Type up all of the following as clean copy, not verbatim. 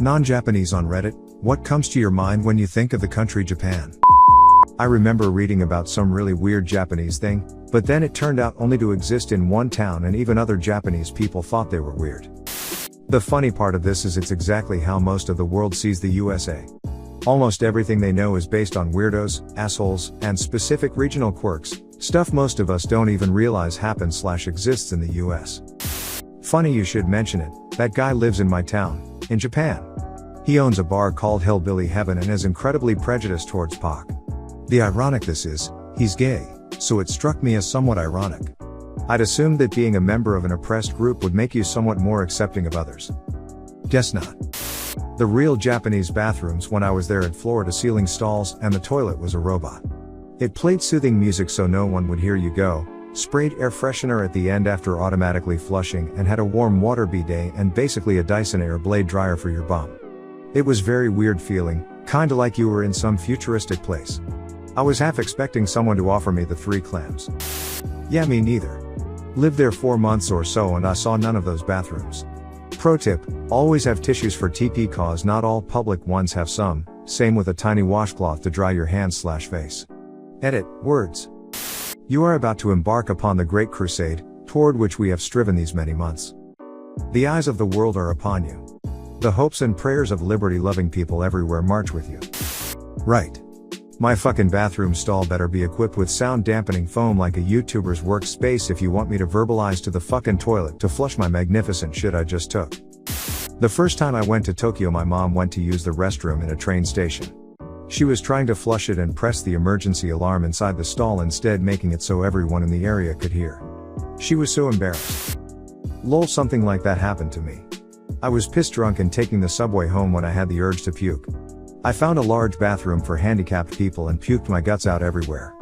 Non-Japanese on Reddit, what comes to your mind when you think of the country Japan? I remember reading about some really weird Japanese thing, but then it turned out only to exist in one town and even other Japanese people thought they were weird. The funny part of this is it's exactly how most of the world sees the USA. Almost everything they know is based on weirdos, assholes, and specific regional quirks, stuff most of us don't even realize happens/exists in the US. Funny you should mention it, that guy lives in my town, in Japan. He owns a bar called Hillbilly Heaven and is incredibly prejudiced towards Pac. The ironic this is, he's gay, so it struck me as somewhat ironic. I'd assumed that being a member of an oppressed group would make you somewhat more accepting of others. Guess not. The real Japanese bathrooms when I was there had floor-to-ceiling stalls and the toilet was a robot. It played soothing music so no one would hear you go, sprayed air freshener at the end after automatically flushing and had a warm water bidet and basically a Dyson air blade dryer for your bum. It was very weird feeling, kinda like you were in some futuristic place. I was half expecting someone to offer me the 3 clams. Yeah, me neither. Lived there 4 months or so and I saw none of those bathrooms. Pro tip, always have tissues for TP cause not all public ones have some, same with a tiny washcloth to dry your hands/face. Edit, words. You are about to embark upon the great crusade, toward which we have striven these many months. The eyes of the world are upon you. The hopes and prayers of liberty-loving people everywhere march with you. Right. My fucking bathroom stall better be equipped with sound dampening foam like a YouTuber's workspace if you want me to verbalize to the fucking toilet to flush my magnificent shit I just took. The first time I went to Tokyo my mom went to use the restroom in a train station. She was trying to flush it and pressed the emergency alarm inside the stall instead making it so everyone in the area could hear. She was so embarrassed. Lol, something like that happened to me. I was pissed drunk and taking the subway home when I had the urge to puke. I found a large bathroom for handicapped people and puked my guts out everywhere.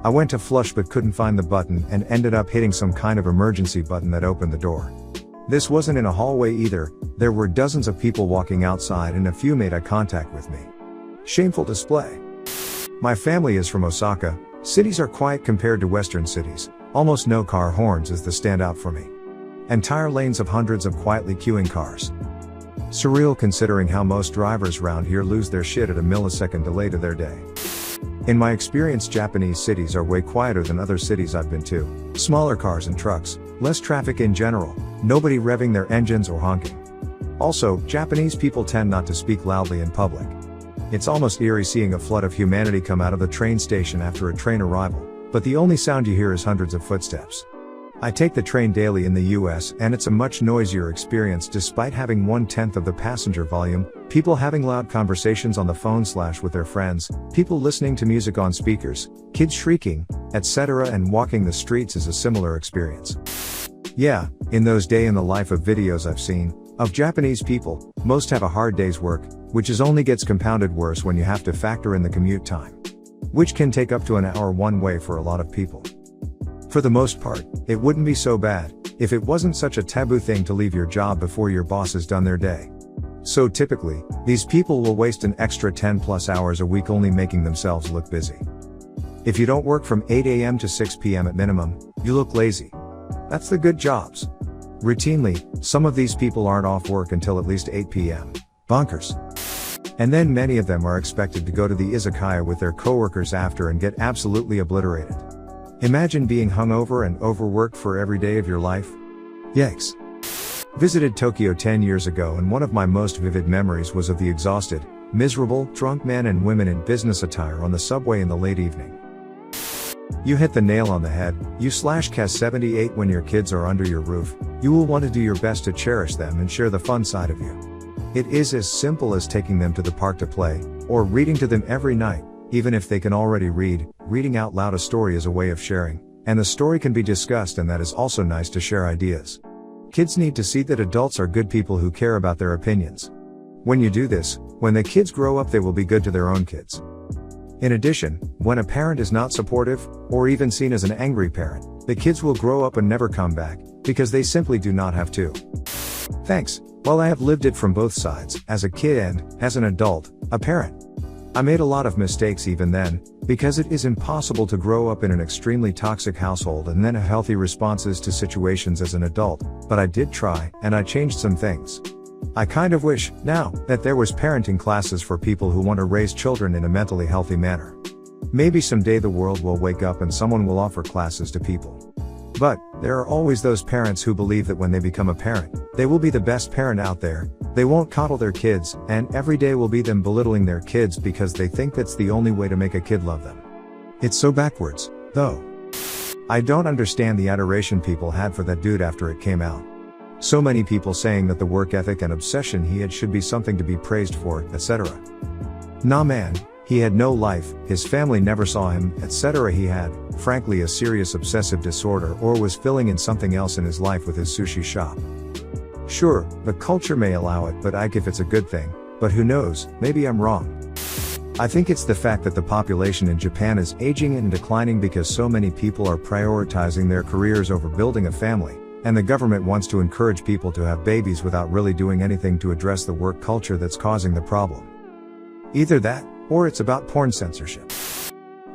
I went to flush but couldn't find the button and ended up hitting some kind of emergency button that opened the door. This wasn't in a hallway either, there were dozens of people walking outside and a few made eye contact with me. Shameful display. My family is from Osaka. Cities are quiet compared to Western cities, almost no car horns is the standout for me. Entire lanes of hundreds of quietly queuing cars. Surreal considering how most drivers around here lose their shit at a millisecond delay to their day. In my experience, Japanese cities are way quieter than other cities I've been to. Smaller cars and trucks, less traffic in general, nobody revving their engines or honking. Also, Japanese people tend not to speak loudly in public. It's almost eerie seeing a flood of humanity come out of the train station after a train arrival, but the only sound you hear is hundreds of footsteps. I take the train daily in the US and it's a much noisier experience despite having 1/10 of the passenger volume, people having loud conversations on the phone/with their friends, people listening to music on speakers, kids shrieking, etc. and walking the streets is a similar experience. Yeah, in those day in the life of videos I've seen, of Japanese people, most have a hard day's work, which is only gets compounded worse when you have to factor in the commute time. Which can take up to an hour one way for a lot of people. For the most part, it wouldn't be so bad, if it wasn't such a taboo thing to leave your job before your boss has done their day. So typically, these people will waste an extra 10+ hours a week only making themselves look busy. If you don't work from 8 AM to 6 PM at minimum, you look lazy. That's the good jobs. Routinely, some of these people aren't off work until at least 8 PM. Bonkers. And then many of them are expected to go to the izakaya with their coworkers after and get absolutely obliterated. Imagine being hungover and overworked for every day of your life. Yikes. Visited Tokyo 10 years ago and one of my most vivid memories was of the exhausted, miserable, drunk men and women in business attire on the subway in the late evening. You hit the nail on the head, you/Cas 78 when your kids are under your roof, you will want to do your best to cherish them and share the fun side of you. It is as simple as taking them to the park to play, or reading to them every night, even if they can already read. Reading out loud a story is a way of sharing, and the story can be discussed and that is also nice to share ideas. Kids need to see that adults are good people who care about their opinions. When you do this, when the kids grow up they will be good to their own kids. In addition, when a parent is not supportive, or even seen as an angry parent, the kids will grow up and never come back, because they simply do not have to. Thanks. Well, I have lived it from both sides, as a kid and, as an adult, a parent. I made a lot of mistakes even then, because it is impossible to grow up in an extremely toxic household and then have healthy responses to situations as an adult, but I did try, and I changed some things. I kind of wish, now, that there was parenting classes for people who want to raise children in a mentally healthy manner. Maybe someday the world will wake up and someone will offer classes to people. But, there are always those parents who believe that when they become a parent, they will be the best parent out there, they won't coddle their kids, and every day will be them belittling their kids because they think that's the only way to make a kid love them. It's so backwards, though. I don't understand the adoration people had for that dude after it came out. So many people saying that the work ethic and obsession he had should be something to be praised for, etc. Nah man, he had no life, his family never saw him, etc. He had, frankly, a serious obsessive disorder or was filling in something else in his life with his sushi shop. Sure, the culture may allow it, but if it's a good thing, but who knows, maybe I'm wrong. I think it's the fact that the population in Japan is aging and declining because so many people are prioritizing their careers over building a family, and the government wants to encourage people to have babies without really doing anything to address the work culture that's causing the problem. Either that, or it's about porn censorship.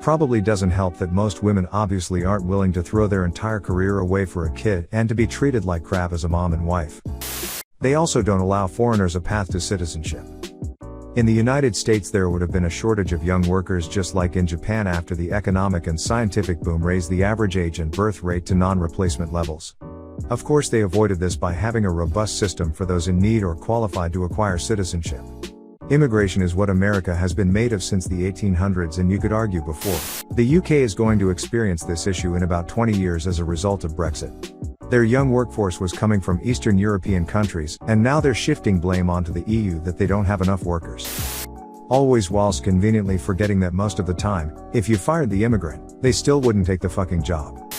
Probably doesn't help that most women obviously aren't willing to throw their entire career away for a kid and to be treated like crap as a mom and wife. They also don't allow foreigners a path to citizenship. In the United States there would have been a shortage of young workers just like in Japan after the economic and scientific boom raised the average age and birth rate to non-replacement levels. Of course they avoided this by having a robust system for those in need or qualified to acquire citizenship. Immigration is what America has been made of since the 1800s, and you could argue before. The UK is going to experience this issue in about 20 years as a result of Brexit. Their young workforce was coming from Eastern European countries, and now they're shifting blame onto the EU that they don't have enough workers. Always whilst conveniently forgetting that most of the time, if you fired the immigrant, they still wouldn't take the fucking job.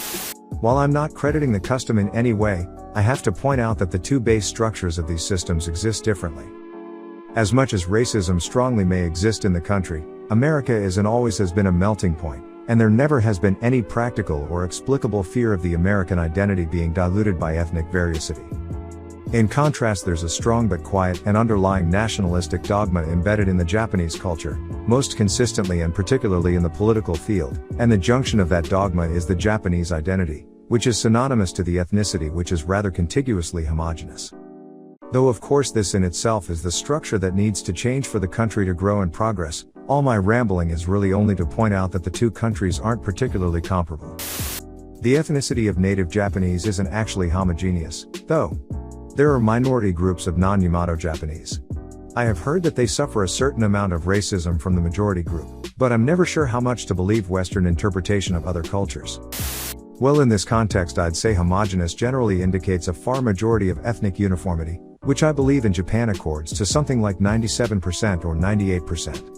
While I'm not crediting the custom in any way, I have to point out that the two base structures of these systems exist differently. As much as racism strongly may exist in the country, America is and always has been a melting point, and there never has been any practical or explicable fear of the American identity being diluted by ethnic variacity. In contrast, there's a strong but quiet and underlying nationalistic dogma embedded in the Japanese culture, most consistently and particularly in the political field, and the junction of that dogma is the Japanese identity, which is synonymous to the ethnicity which is rather contiguously homogeneous. Though of course this in itself is the structure that needs to change for the country to grow and progress, all my rambling is really only to point out that the two countries aren't particularly comparable. The ethnicity of native Japanese isn't actually homogeneous, though. There are minority groups of non-Yamato Japanese. I have heard that they suffer a certain amount of racism from the majority group, but I'm never sure how much to believe Western interpretation of other cultures. Well, in this context I'd say homogeneous generally indicates a far majority of ethnic uniformity, which I believe in Japan accords to something like 97% or 98%.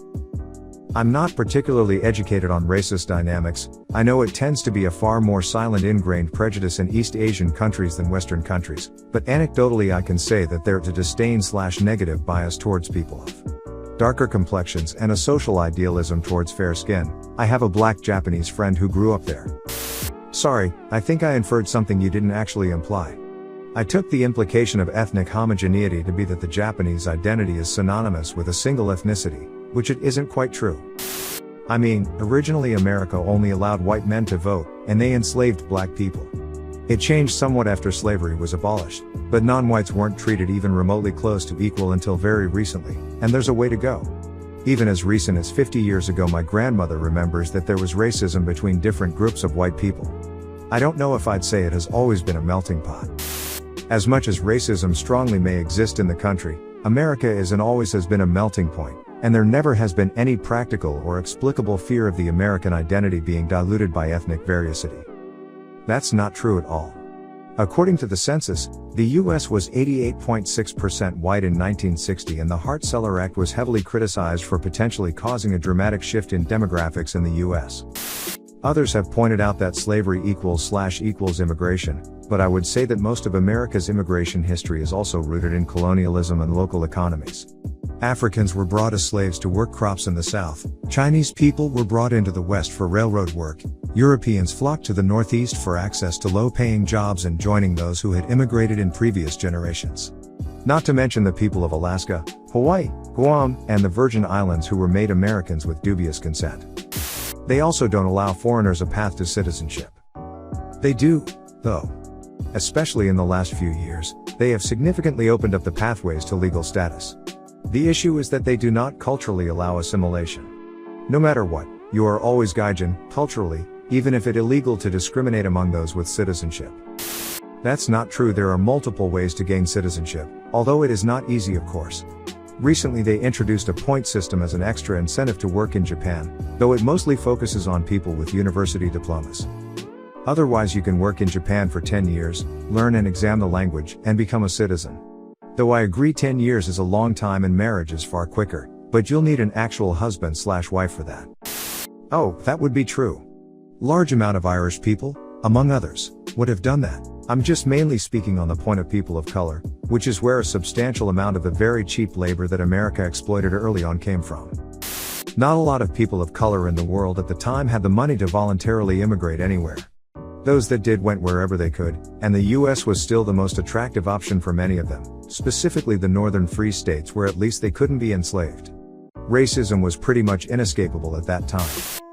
I'm not particularly educated on racist dynamics. I know it tends to be a far more silent ingrained prejudice in East Asian countries than Western countries, but anecdotally I can say that there's a disdain/negative bias towards people of darker complexions and a social idealism towards fair skin. I have a black Japanese friend who grew up there. Sorry, I think I inferred something you didn't actually imply. I took the implication of ethnic homogeneity to be that the Japanese identity is synonymous with a single ethnicity, which it isn't quite true. I mean, originally America only allowed white men to vote, and they enslaved black people. It changed somewhat after slavery was abolished, but non-whites weren't treated even remotely close to equal until very recently, and there's a way to go. Even as recent as 50 years ago my grandmother remembers that there was racism between different groups of white people. I don't know if I'd say it has always been a melting pot. As much as racism strongly may exist in the country, America is and always has been a melting point, and there never has been any practical or explicable fear of the American identity being diluted by ethnic variacity. That's not true at all. According to the census, the US was 88.6% white in 1960 and the Hart-Celler Act was heavily criticized for potentially causing a dramatic shift in demographics in the US. Others have pointed out that slavery equals immigration, but I would say that most of America's immigration history is also rooted in colonialism and local economies. Africans were brought as slaves to work crops in the South, Chinese people were brought into the West for railroad work, Europeans flocked to the Northeast for access to low-paying jobs and joining those who had immigrated in previous generations. Not to mention the people of Alaska, Hawaii, Guam, and the Virgin Islands who were made Americans with dubious consent. They also don't allow foreigners a path to citizenship. They do, though. Especially in the last few years, They have significantly opened up the pathways to legal status. The issue is that they do not culturally allow assimilation. No matter what, you are always Gaijin, culturally, even if it illegal to discriminate among those with citizenship. That's not true. There are multiple ways to gain citizenship, although it is not easy, of course. Recently they introduced a point system as an extra incentive to work in Japan, though it mostly focuses on people with university diplomas. Otherwise you can work in Japan for 10 years, learn and examine the language, and become a citizen. Though I agree 10 years is a long time and marriage is far quicker, but you'll need an actual husband/wife for that. Oh, that would be true. Large amount of Irish people, among others, would have done that. I'm just mainly speaking on the point of people of color, which is where a substantial amount of the very cheap labor that America exploited early on came from. Not a lot of people of color in the world at the time had the money to voluntarily immigrate anywhere. Those that did went wherever they could, and the US was still the most attractive option for many of them, specifically the northern free states where at least they couldn't be enslaved. Racism was pretty much inescapable at that time.